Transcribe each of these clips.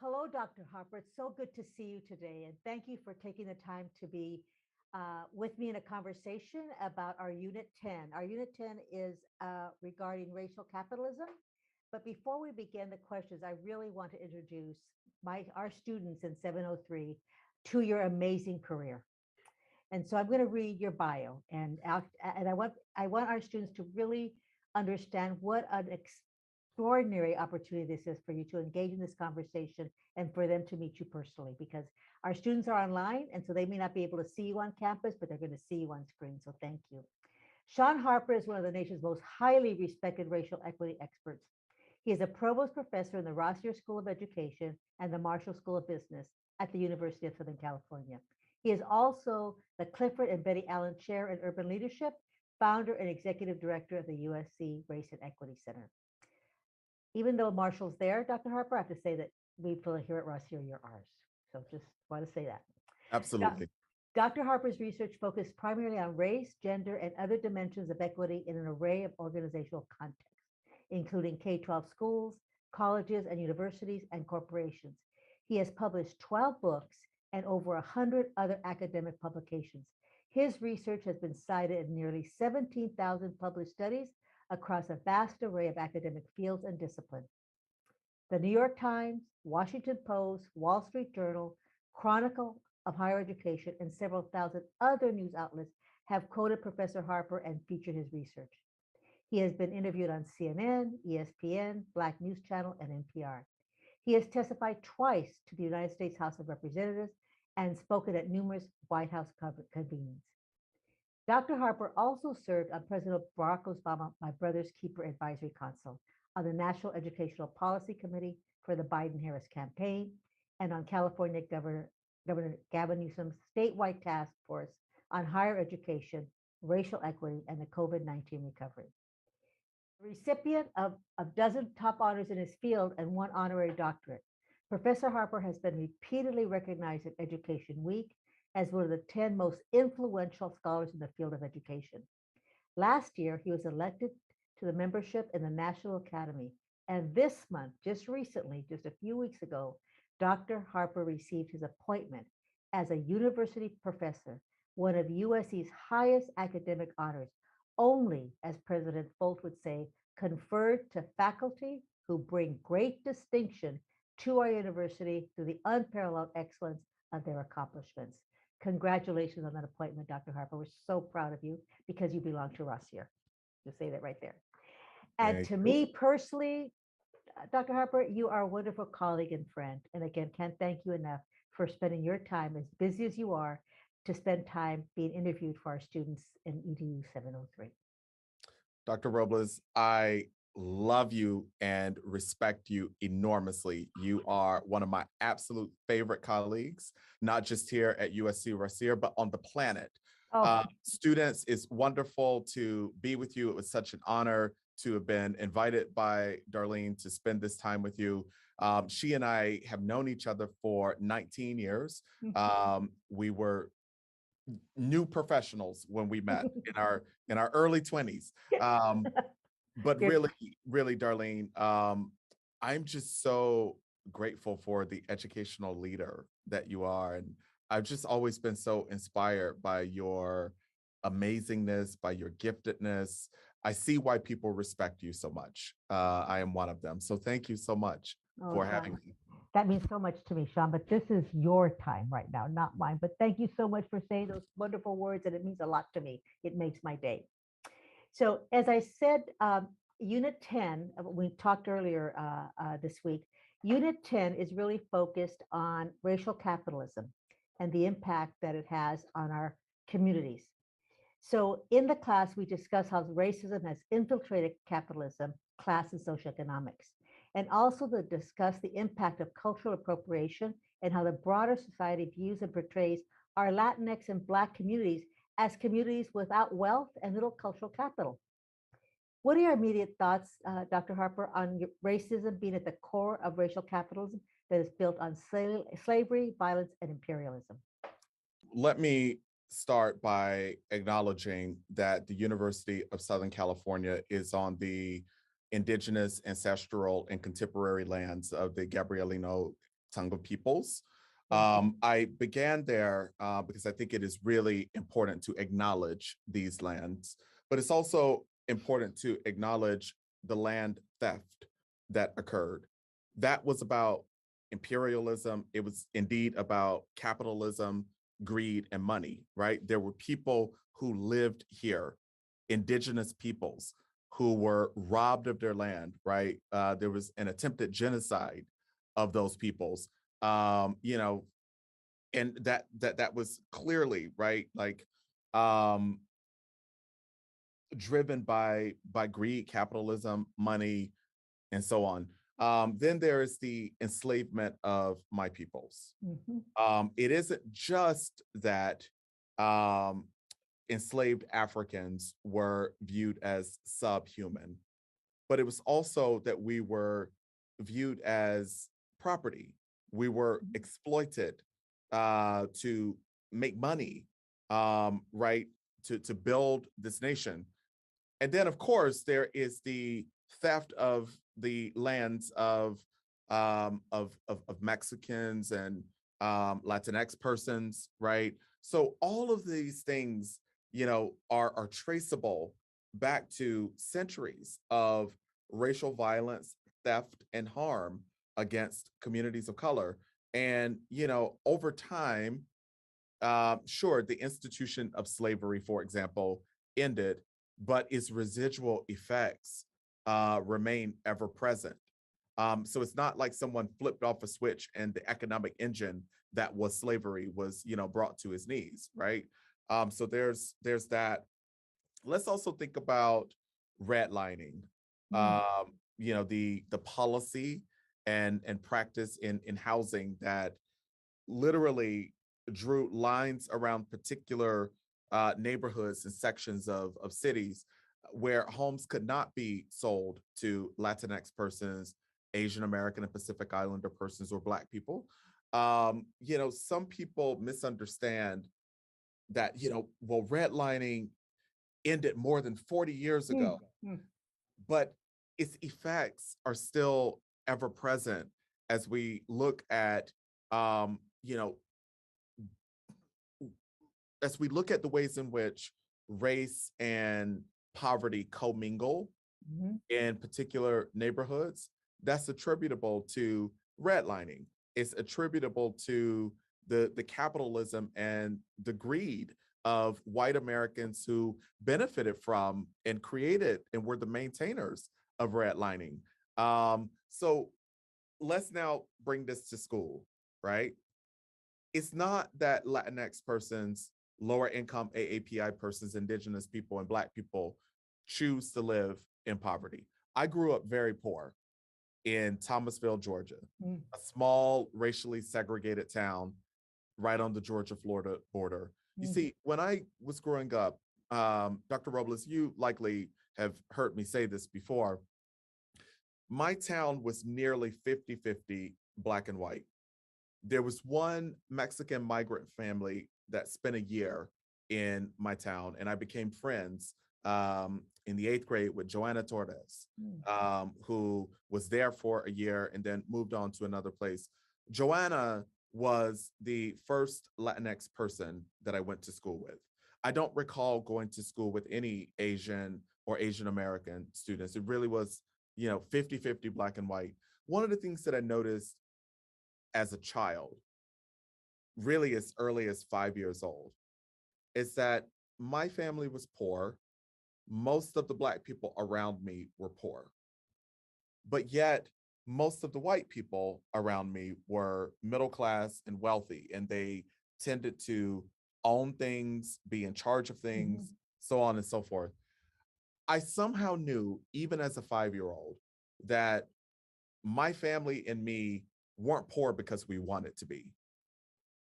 Hello, Dr. Harper. It's so good to see you today, and thank you for taking the time to be with me in a conversation about our Unit 10. Our Unit 10 is regarding racial capitalism. But before we begin the questions, I really want to introduce our students in 703 to your amazing career. And so I'm going to read your bio, and I want our students to really understand what an extraordinary opportunity this is for you to engage in this conversation and for them to meet you personally, because our students are online, and so they may not be able to see you on campus, but they're going to see you on screen. So thank you. Shaun Harper is one of the nation's most highly respected racial equity experts. He is a provost professor in the Rossier School of Education and the Marshall School of Business at the University of Southern California. He is also the Clifford and Betty Allen Chair in Urban Leadership, founder and executive director of the USC Race and Equity Center. Even though Marshall's there, Dr. Harper, I have to say that we feel here at Rossier, you're ours. So just want to say that. Absolutely. Dr. Harper's research focused primarily on race, gender, and other dimensions of equity in an array of organizational contexts, including K-12 schools, colleges and universities, and corporations. He has published 12 books and over 100 other academic publications. His research has been cited in nearly 17,000 published studies across a vast array of academic fields and disciplines. The New York Times, Washington Post, Wall Street Journal, Chronicle of Higher Education, and several thousand other news outlets have quoted Professor Harper and featured his research. He has been interviewed on CNN, ESPN, Black News Channel, and NPR. He has testified twice to the United States House of Representatives and spoken at numerous White House convenings. Dr. Harper also served on President Barack Obama, my brother's keeper advisory council, on the National Educational Policy Committee for the Biden-Harris campaign, and on California Governor Gavin Newsom's statewide task force on higher education, racial equity, and the COVID-19 recovery. Recipient of a dozen top honors in his field and one honorary doctorate, Professor Harper has been repeatedly recognized at Education Week as one of the 10 most influential scholars in the field of education. Last year, he was elected to the membership in the National Academy. And this month, just recently, just a few weeks ago, Dr. Harper received his appointment as a university professor, one of USC's highest academic honors, only, as President Folt would say, conferred to faculty who bring great distinction to our university through the unparalleled excellence of their accomplishments. Congratulations on that appointment, Dr. Harper. We're so proud of you because you belong to Rossier. You'll say that right there. And to me personally, Dr. Harper, you are a wonderful colleague and friend. And again, can't thank you enough for spending your time, as busy as you are, to spend time being interviewed for our students in EDUE 703. Dr. Robles, I love you and respect you enormously. You are one of my absolute favorite colleagues, not just here at USC Rossier, but on the planet. Students, it's wonderful to be with you. It was such an honor to have been invited by Darlene to spend this time with you. She and I have known each other for 19 years. We were new professionals when we met in our early 20s. But really, Darlene, I'm just so grateful for the educational leader that you are. And I've just always been so inspired by your amazingness, by your giftedness. I see why people respect you so much. I am one of them. So thank you so much for having me. That means so much to me, Shaun, but this is your time right now, not mine. But thank you so much for saying those wonderful words, and it means a lot to me. It makes my day. So as I said, Unit 10, we talked earlier this week, Unit 10 is really focused on racial capitalism and the impact that it has on our communities. So in the class, we discuss how racism has infiltrated capitalism, class, and socioeconomics, and also to discuss the impact of cultural appropriation and how the broader society views and portrays our Latinx and Black communities as communities without wealth and little cultural capital. What are your immediate thoughts, Dr. Harper, on racism being at the core of racial capitalism that is built on slavery, violence, and imperialism? Let me start by acknowledging that the University of Southern California is on the indigenous, ancestral, and contemporary lands of the Gabrielino tongue of peoples. Mhm. I began there because I think it is really important to acknowledge these lands, but it's also important to acknowledge the land theft that occurred. That was about imperialism. It was indeed about capitalism, greed, and money, right? There were people who lived here, indigenous peoples who were robbed of their land, right? There was an attempted genocide of those peoples. You know, and that was clearly right, like um, driven by greed, capitalism, money, and so on. Then there is the enslavement of my peoples. Mhm. It isn't just that um, enslaved Africans were viewed as subhuman, but it was also that we were viewed as property. We were Mhm. exploited to make money, right? To build this nation. And then, of course, there is the theft of the lands of Mexicans and Latinx persons, right? So all of these things, are traceable back to centuries of racial violence, theft, and harm against communities of color. And over time, sure, the institution of slavery, for example, ended, but its residual effects remain ever present. So it's not like someone flipped off a switch and the economic engine that was slavery was, brought to his knees, right? So there's that. Let's also think about redlining. Mm. The policy and practice in housing that literally drew lines around particular neighborhoods and sections of cities where homes could not be sold to Latinx persons, Asian American and Pacific Islander persons, or Black people. Some people misunderstand that, well, redlining ended more than 40 years Mm. ago, Mm. but its effects are still ever present as we look at um, you know as we look at the ways in which race and poverty commingle Mhm. in particular neighborhoods, that's attributable to redlining. It's attributable to the capitalism and the greed of white Americans who benefited from and created and were the maintainers of redlining. So let's now bring this to school, right? It's not that Latinx persons, lower income AAPI persons, indigenous people, and Black people choose to live in poverty. I grew up very poor in Thomasville, Georgia, Mm. a small racially segregated town right on the Georgia-Florida border. You Mm. see, when I was growing up, Dr. Robles, you likely have heard me say this before, my town was nearly 50-50 Black and white. There was one Mexican migrant family that spent a year in my town, and I became friends in the 8th grade with Joanna Torres, Mm. who was there for a year and then moved on to another place. Joanna was the first Latinx person that I went to school with. I don't recall going to school with any Asian or Asian American students. It really was, 50-50 Black and white. One of the things that I noticed as a child, really as early as 5 years old, is that my family was poor. Most of the Black people around me were poor, but yet most of the white people around me were middle class and wealthy, and they tended to own things, be in charge of Mhm. things, so on and so forth. I somehow knew, even as a 5 year old, that my family and me weren't poor because we wanted to be,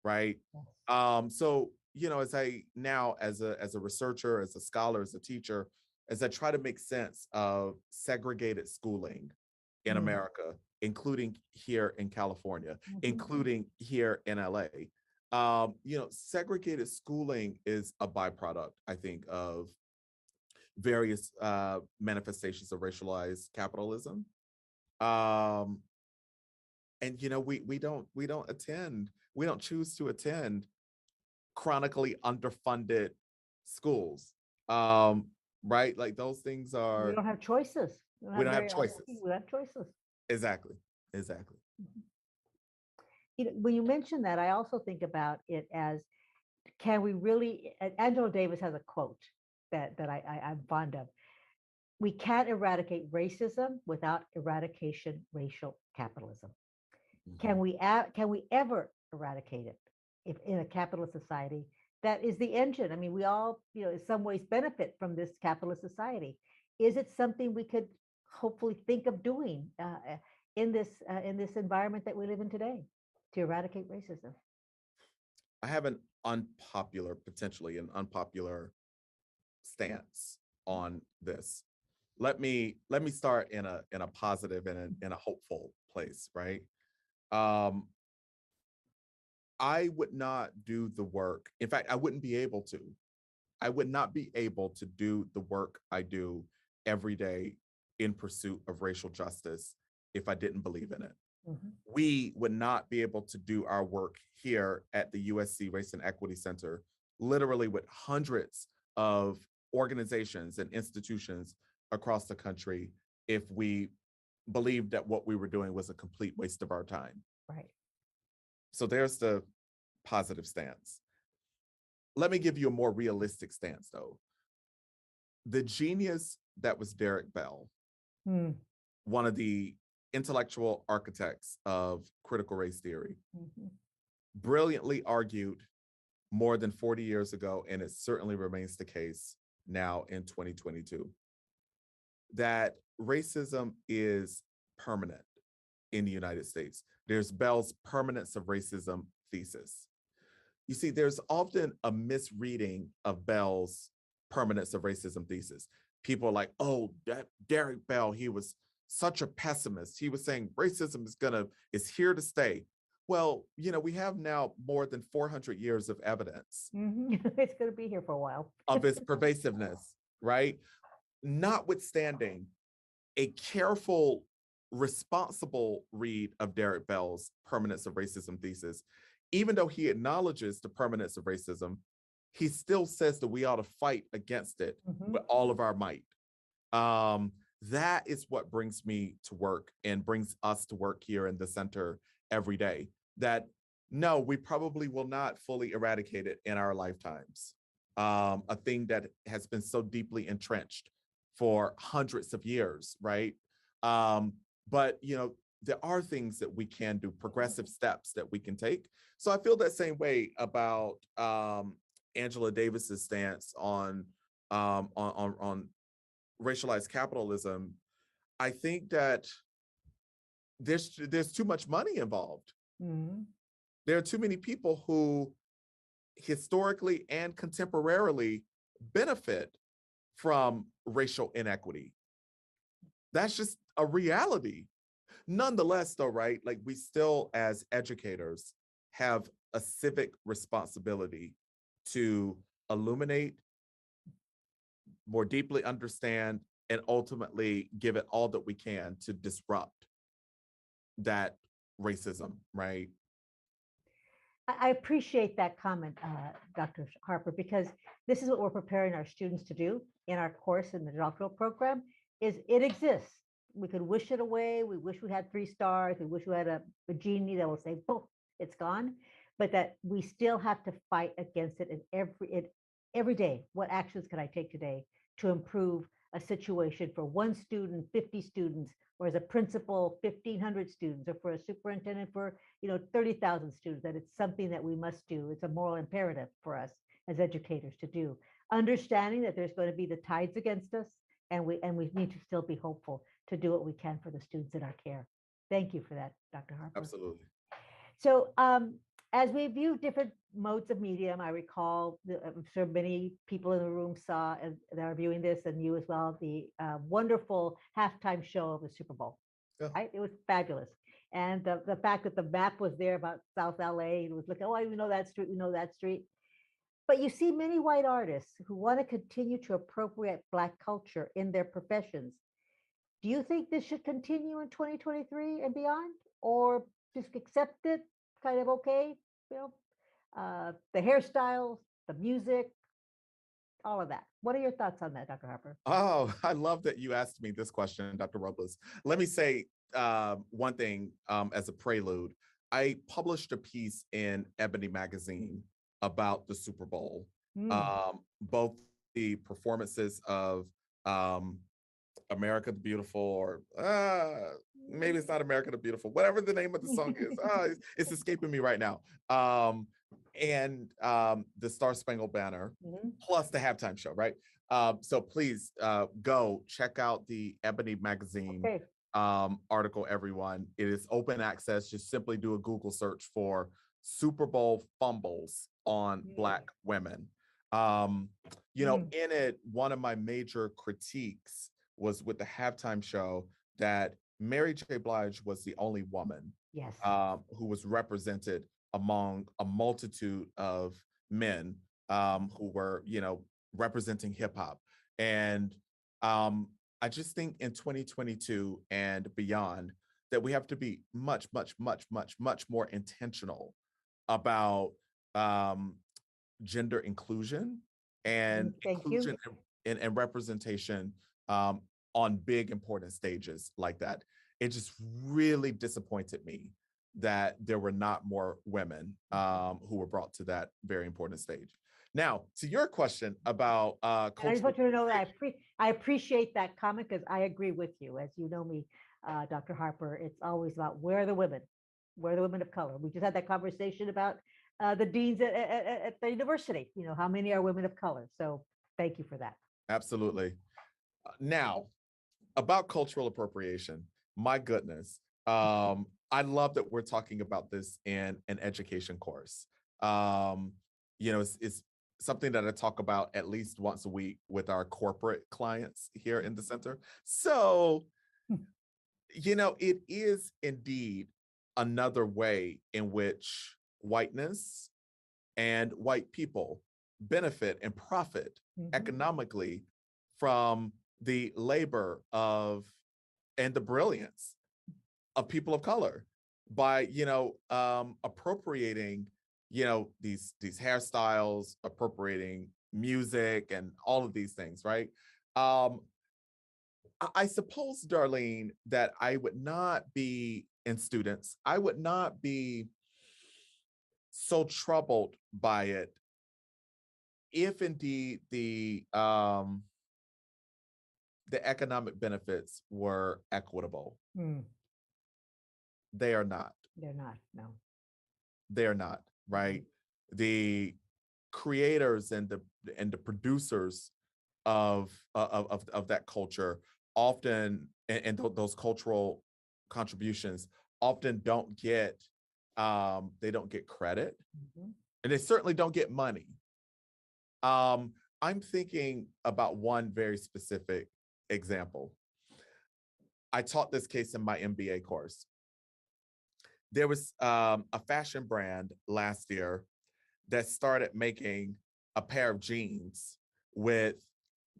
right? Yes. So as I now, as a researcher, as a scholar, as a teacher, as I try to make sense of segregated schooling in Mm. America, including here in California, Mhm. including here in LA, segregated schooling is a byproduct, I think, of various manifestations of racialized capitalism. Um, and we don't choose to attend chronically underfunded schools. Um, right? Like those things We are don't have choices. We don't we have don't have very choices. we don't have choices. Exactly. Exactly. Mhm. When you mention that, I also think about it as, can we really? Angela Davis has a quote I'm fond of. We can't eradicate racism without eradication racial capitalism. Mhm. Can we ever eradicate it if in a capitalist society that is the engine? I mean, we all, in some ways benefit from this capitalist society. Is it something we could hopefully think of doing in this environment that we live in today to eradicate racism? I have potentially an unpopular stance on this. Let me start in a positive and in a hopeful place, right? Um, I would not do the work. In fact, I wouldn't be able to. I would not be able to do the work I do every day in pursuit of racial justice if I didn't believe in it. Mhm. We would not be able to do our work here at the USC Race and Equity Center, literally with hundreds of organizations and institutions across the country, if we believed that what we were doing was a complete waste of our time. Right. So there's the positive stance. Let me give you a more realistic stance, though. The genius that was Derek Bell, Hmm. one of the intellectual architects of critical race theory, Mhm. brilliantly argued more than 40 years ago, and it certainly remains the case now in 2022, that racism is permanent in the United States. There's Bell's permanence of racism thesis. You see, there's often a misreading of Bell's permanence of racism thesis. People are like, oh, that Derek Bell, he was such a pessimist. He was saying racism is here to stay. Well, we have now more than 400 years of evidence Mhm. It's going to be here for a while. of its pervasiveness, right? Notwithstanding a careful, responsible read of Derek Bell's permanence of racism thesis, even though he acknowledges the permanence of racism, he still says that we ought to fight against it Mhm. with all of our might. Um, that is what brings me to work and brings us to work here in the center every day. That no, we probably will not fully eradicate it in our lifetimes. A thing that has been so deeply entrenched for hundreds of years, right? Um, but there are things that we can do, progressive steps that we can take. So I feel that same way about Angela Davis's stance on racialized capitalism. I think that there's too much money involved. Mhm. There are too many people who historically and contemporarily benefit from racial inequity. That's just a reality. Nonetheless, though, right? Like we still, as educators, have a civic responsibility to illuminate, more deeply understand, and ultimately give it all that we can to disrupt that racism, right? I appreciate that comment, Dr. Harper, because this is what we're preparing our students to do in our course in the doctoral program. Is it exists? We could wish it away. We wish we had 3 stars. We wish we had a genie that will say, "Boom, it's gone," but that we still have to fight against it every day. What actions can I take today to improve a situation for one student, 50 students, or as a principal, 1,500 students, or for a superintendent for 30,000 students? That it's something that we must do. It's a moral imperative for us as educators to do, understanding that there's going to be the tides against us, and we need to still be hopeful to do what we can for the students in our care. Thank you for that, Dr. Harper. Absolutely. So, as we view different modes of medium, I recall, I'm sure many people in the room saw and that are viewing this, and you as well, the wonderful halftime show of the Super Bowl. Yeah. Right? It was fabulous. And the fact that the map was there about South LA, it was looking, oh, we know that street, we know that street. But you see many white artists who want to continue to appropriate Black culture in their professions. Do you think this should continue in 2023 and beyond? Or just accept it, kind of okay, you know, the hairstyles, the music, all of that. What are your thoughts on that, Dr. Harper? Oh, I love that you asked me this question, Dr. Robles. Let me say one thing as a prelude. I published a piece in Ebony magazine about the Super Bowl, Mm. both the performances of um, America the Beautiful, or maybe it's not America the Beautiful, whatever the name of the song is. It's escaping me right now. Um, and the Star Spangled Banner, Mhm. plus the halftime show, right? So please go check out the Ebony magazine Okay. article, everyone. It is open access. Just simply do a Google search for Super Bowl fumbles on Mm. Black women. Um, Mm. in it, one of my major critiques was with the halftime show that Mary J. Blige was the only woman Yes. who was represented among a multitude of men who were, representing hip hop. And I just think in 2022 and beyond that we have to be much, much, much, much, much more intentional about um, gender inclusion and Thank you. inclusion and representation um, on big important stages like that. It just really disappointed me that there were not more women who were brought to that very important stage. Now, to your question about And I just cultural want you to know that appropriation. I appreciate that comment because I agree with you. As you know me, Dr. Harper, it's always about where are the women? Where are the women of color? We just had that conversation about the deans at the university. You know, how many are women of color? So thank you for that. Absolutely. Now, about cultural appropriation, my goodness. I love that we're talking about this in an education course. Um, it's something that I talk about at least once a week with our corporate clients here in the center. So, it is indeed another way in which whiteness and white people benefit and profit Mhm. economically from the labor of and the brilliance of people of color by appropriating these hairstyles, appropriating music and all of these things, right? um I suppose, Darlene, that I would not be, in students, I would not be so troubled by it if indeed the economic benefits were equitable. Mm, They are not. they're not. No. They are not, Mhm. right? The creators and the producers of that culture often those cultural contributions often they don't get credit, Mhm. and they certainly don't get money. Um, I'm thinking about one very specific example. I taught this case in my MBA course. There was a fashion brand last year that started making a pair of jeans with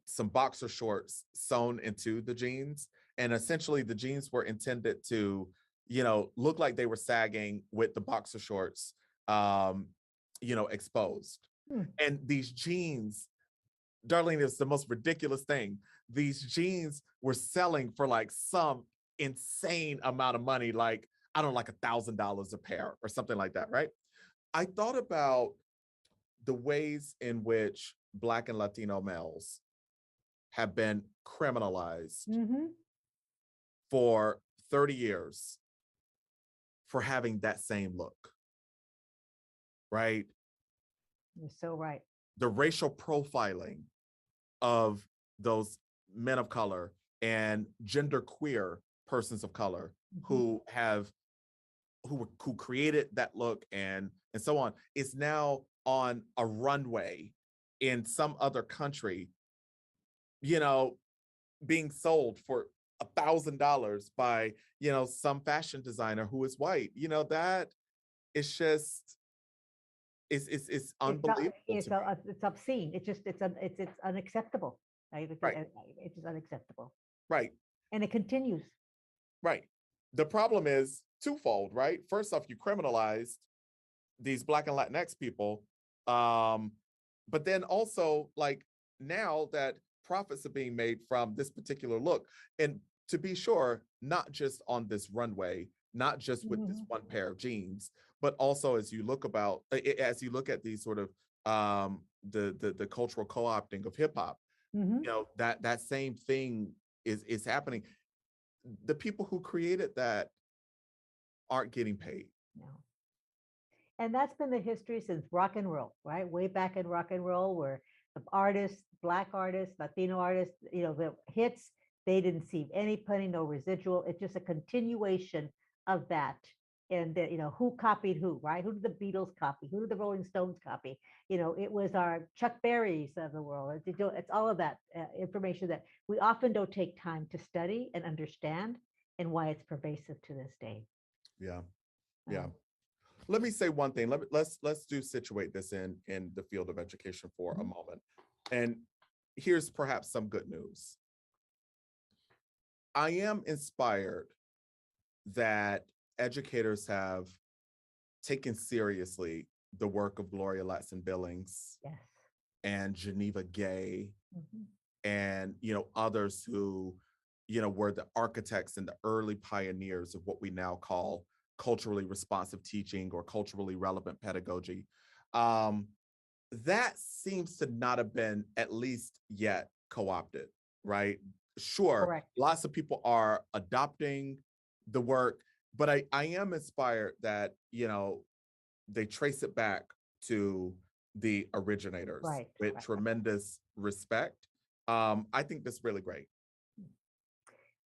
some boxer shorts sewn into the jeans. And essentially, the jeans were intended to, look like they were sagging with the boxer shorts, um, exposed. Mm. And these jeans, Darlene, it's the most ridiculous thing. These jeans were selling for like some insane amount of money, like, I don't know, like $1,000 a pair or something like that, right? I thought about the ways in which Black and Latino males have been criminalized Mhm. for 30 years for having that same look, right? You're so right. The racial profiling of those men of color and gender queer persons of color Mhm. who created that look and so on is now on a runway in some other country, you know, being sold for $1,000 by some fashion designer who is white. That is just it's It's not. unbelievable to me. It's obscene. It's just. It's unacceptable. Right? Right, It's just unacceptable, right, and it continues. right. the problem is twofold, right? First off, you criminalized these Black and Latinx people. But then also, like, now that profits are being made from this particular look, and to be sure, not just on this runway, not just with this Mhm. one pair of jeans, but also as you look as you look at these sort of the cultural co-opting of hip hop, Mhm. that same thing is happening. The people who created that aren't getting paid. No. And that's been the history since rock and roll, right? Way back in rock and roll, where the artists, Black artists, Latino artists, the hits, they didn't see any penny, no residual. It's just a continuation of that. And who copied who, right? Who did the Beatles copy? Who did the Rolling Stones copy? It was our Chuck Berrys of the world. It's all of that information that we often don't take time to study and understand, and why it's pervasive to this day. Yeah, yeah. Um, Let me say one thing. Let's do situate this in the field of education for a Mhm. moment. And here's perhaps some good news. I am inspired that educators have taken seriously the work of Gloria Latson-Billings Yes. and Geneva Gay Mhm. and others who were the architects and the early pioneers of what we now call culturally responsive teaching or culturally relevant pedagogy. um, that seems to not have been, at least yet, co-opted, right? Sure, Correct. lots of people are adopting the work, but I am inspired that they trace it back to the originators Right. with Right. tremendous respect. I think that's really great.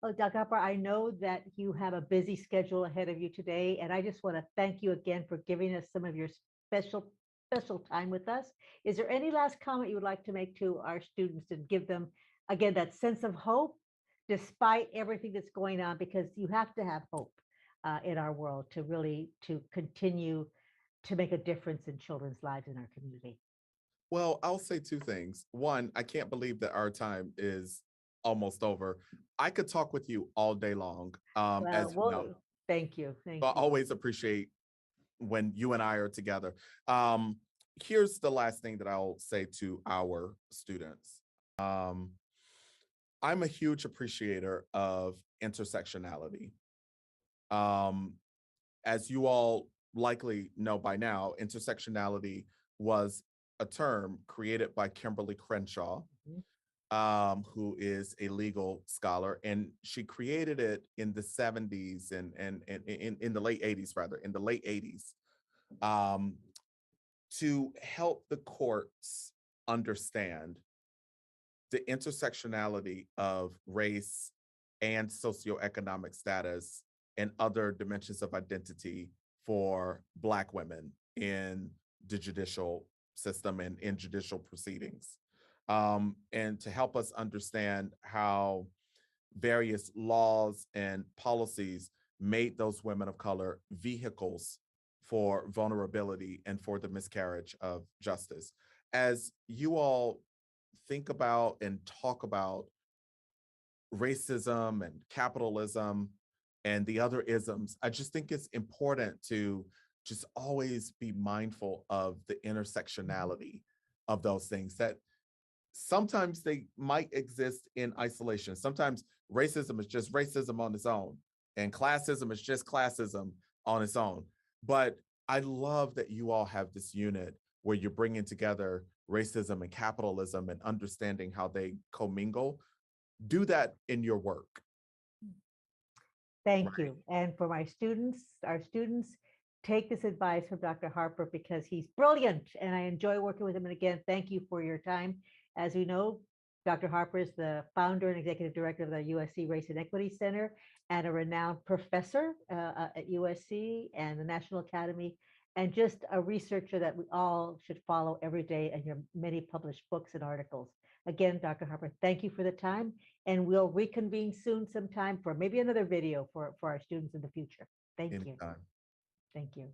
Well, Dr. Harper, I know that you have a busy schedule ahead of you today, and I just want to thank you again for giving us some of your special time with us. Is there any last comment you would like to make to our students to give them, again, that sense of hope despite everything that's going on? Because you have to have hope in our world to really to continue to make a difference in children's lives in our community. Well, I'll say two things. One, I can't believe that our time is almost over. I could talk with you all day long, Well, as you know. thank you. Thank So I you. always appreciate when you and I are together. Um, Here's the last thing that I'll say to our students. Um, I'm a huge appreciator of intersectionality. Um, as you all likely know by now, intersectionality was a term created by Kimberly Crenshaw, Mhm. who is a legal scholar, and she created it in the 70s and in the late 80s, rather, in the late 80s, um, to help the courts understand the intersectionality of race and socioeconomic status and other dimensions of identity for Black women in the judicial system and in judicial proceedings. And to help us understand how various laws and policies made those women of color vehicles for vulnerability and for the miscarriage of justice. As you all think about and talk about racism and capitalism and the other isms, I just think it's important to just always be mindful of the intersectionality of those things, that sometimes they might exist in isolation. Sometimes racism is just racism on its own, and classism is just classism on its own. But I love that you all have this unit where you're bringing together racism and capitalism and understanding how they commingle. Do that in your work. Thank Right. you. And for our students, take this advice from Dr. Harper because he's brilliant and I enjoy working with him. And again, thank you for your time. As we know, Dr. Harper is the founder and executive director of the USC Race and Equity Center and a renowned professor at USC and the National Academy, and just a researcher that we all should follow every day and your many published books and articles. Again, Dr. Harper, thank you for the time, and we'll reconvene soon sometime for maybe another video for our students in the future. Thank you. Anytime. Thank you.